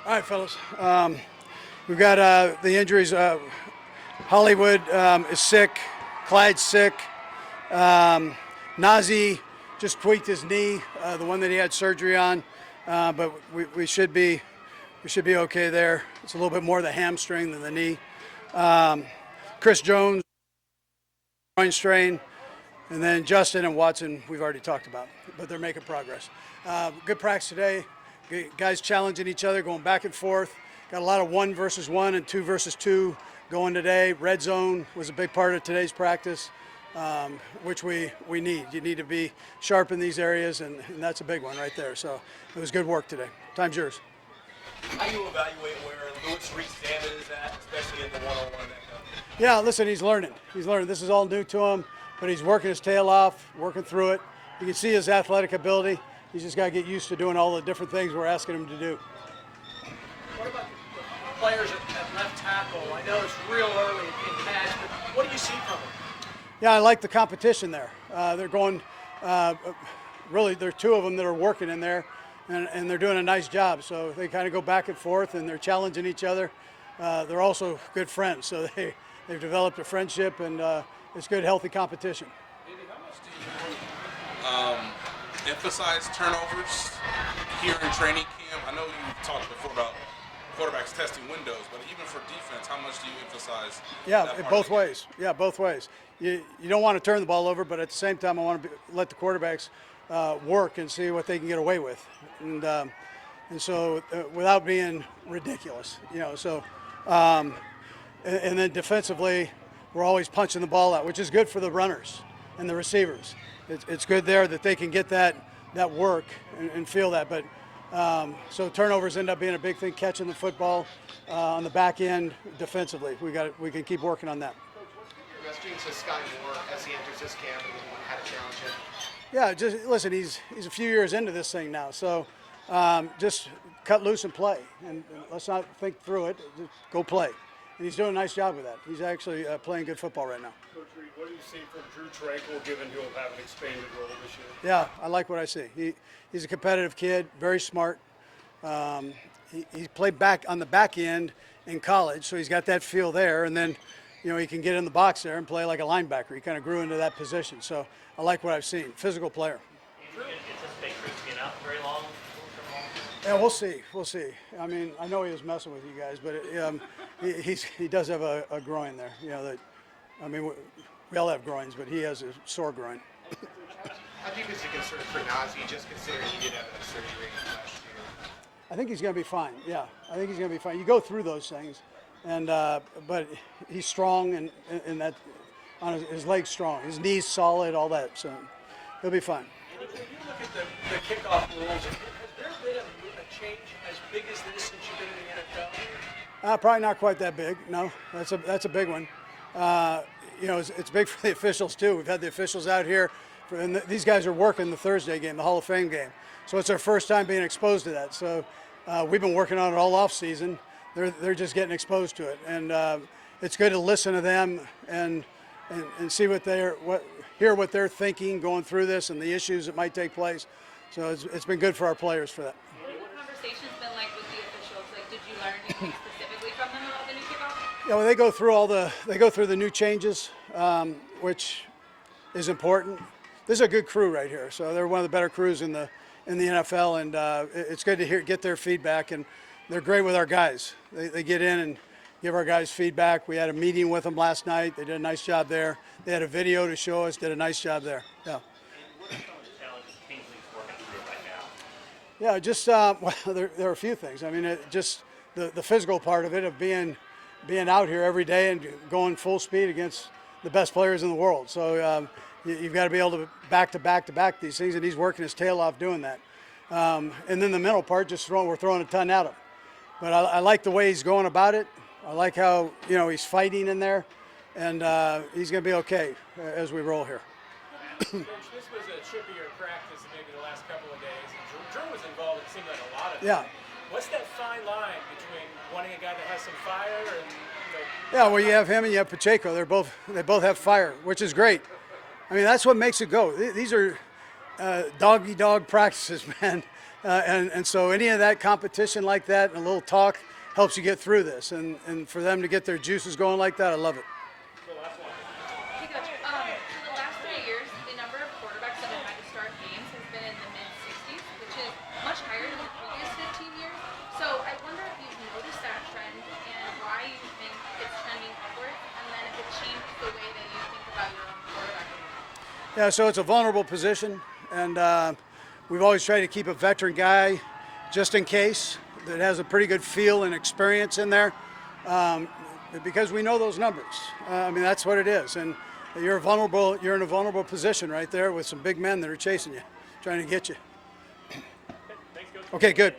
All right, fellas. We've got the injuries. Hollywood is sick. Clyde's sick. Nazi just tweaked his knee, the one that he had surgery on. But we should be okay there. It's a little bit more the hamstring than the knee. Chris Jones, groin strain. And then Justin and Watson, we've already talked about, but they're making progress. Good practice today. Guys challenging each other, going back and forth. Got a lot of 1 versus 1 and 2 versus 2 going today. Red zone was a big part of today's practice, which we need. You need to be sharp in these areas, and that's a big one right there. So it was good work today. Time's yours. How do you evaluate where Louis Reed-Standard is at, especially in the one-on-one? Yeah, listen, he's learning. This is all new to him, but he's working his tail off, working through it. You can see his athletic ability. He's just got to get used to doing all the different things we're asking him to do. What about the players at left tackle? I know it's real early in match, but what do you see from them? Yeah, I like the competition there. They're going, really, there are 2 of them that are working in there, and they're doing a nice job. So they kind of go back and forth, and they're challenging each other. They're also good friends, so they've developed a friendship, and it's good, healthy competition. Andy, how much do you emphasize turnovers here in training camp? I know you talked before about quarterbacks testing windows, but even for defense, how much do you emphasize? Yeah, both ways. Yeah, both ways. You don't want to turn the ball over, but at the same time, I want to let the quarterbacks work and see what they can get away with, and so without being ridiculous, So, and then defensively, we're always punching the ball out, which is good for the runners and the receivers. It's good there that they can get that work and feel that. But so turnovers end up being a big thing, catching the football on the back end defensively. We can keep working on that. Your best dreams of Sky Moore as he enters this camp and how to challenge him? Yeah, just listen. He's a few years into this thing now, so just cut loose and play, and let's not think through it. Just go play. And he's doing a nice job with that. He's actually playing good football right now. Coach Reid, what do you see from Drew Tranquil, given he'll have an expanded role this year? Yeah, I like what I see. He's a competitive kid, very smart. He played back on the back end in college, so he's got that feel there. And then, he can get in the box there and play like a linebacker. He kind of grew into that position. So I like what I've seen. Physical player. Do you anticipate Chris being out very long? Yeah, we'll see. We'll see. I mean, I know he was messing with you guys, but he does have a groin there. We all have groins, but he has a sore groin. How deep is the concern for Nazi, just considering he did have that surgery last year? I think he's going to be fine. Yeah, I think he's going to be fine. You go through those things, and but he's strong, and that on his legs strong, his knees solid, all that. So he'll be fine. When you look at the kickoff rules, has there been a change as big as this since you've been in the NFL? Probably not quite that big. No, that's a big one. It's big for the officials too. We've had the officials out here, and these guys are working the Thursday game, the Hall of Fame game. So it's our first time being exposed to that. So we've been working on it all off season. They're just getting exposed to it, and it's good to listen to them and see hear what they're thinking going through this and the issues that might take place. So it's been good for our players for that. What conversations been like with the officials? Like, did you learn anything specifically from them about the new kickoff? Yeah, well, they go through the new changes, which is important. This is a good crew right here. So they're one of the better crews in the NFL, and it's good to get their feedback. And they're great with our guys. They get in and give our guys feedback. We had a meeting with them last night. They did a nice job there. They had a video to show us. Did a nice job there. Yeah. And what are some of the challenges Kingsley's working through right now? Yeah, just there are a few things. I mean, just the physical part of it, of being out here every day and going full speed against the best players in the world. So you've got to be able to back these things, and he's working his tail off doing that. And then the mental part, we're throwing a ton at him. But I like the way he's going about it. I like how he's fighting in there, and he's going to be okay as we roll here. Coach, this was a trippier practice maybe the last couple of days, and Drew was involved, it seemed like a lot of it. Yeah. What's that fine line between wanting a guy that has some fire and Yeah, well, you have him and you have Pacheco. They both have fire, which is great. I mean, that's what makes it go. These are dog-eat-dog practices, man. And so any of that competition like that and a little talk helps you get through this. And for them to get their juices going like that, I love it. Hey, Coach. For the last 3 years, the number of quarterbacks that have had to start games has been in the mid-60s, which is much higher than the previous 15 years. So I wonder if you've noticed that trend and why you think it's trending upward, and then if it changed the way that you think about your own quarterback. Yeah, so it's a vulnerable position, and we've always tried to keep a veteran guy just in case that has a pretty good feel and experience in there, because we know those numbers. I mean, that's what it is, and you're in a vulnerable position right there with some big men that are chasing you, trying to get you. Thanks, Coach. Okay, good.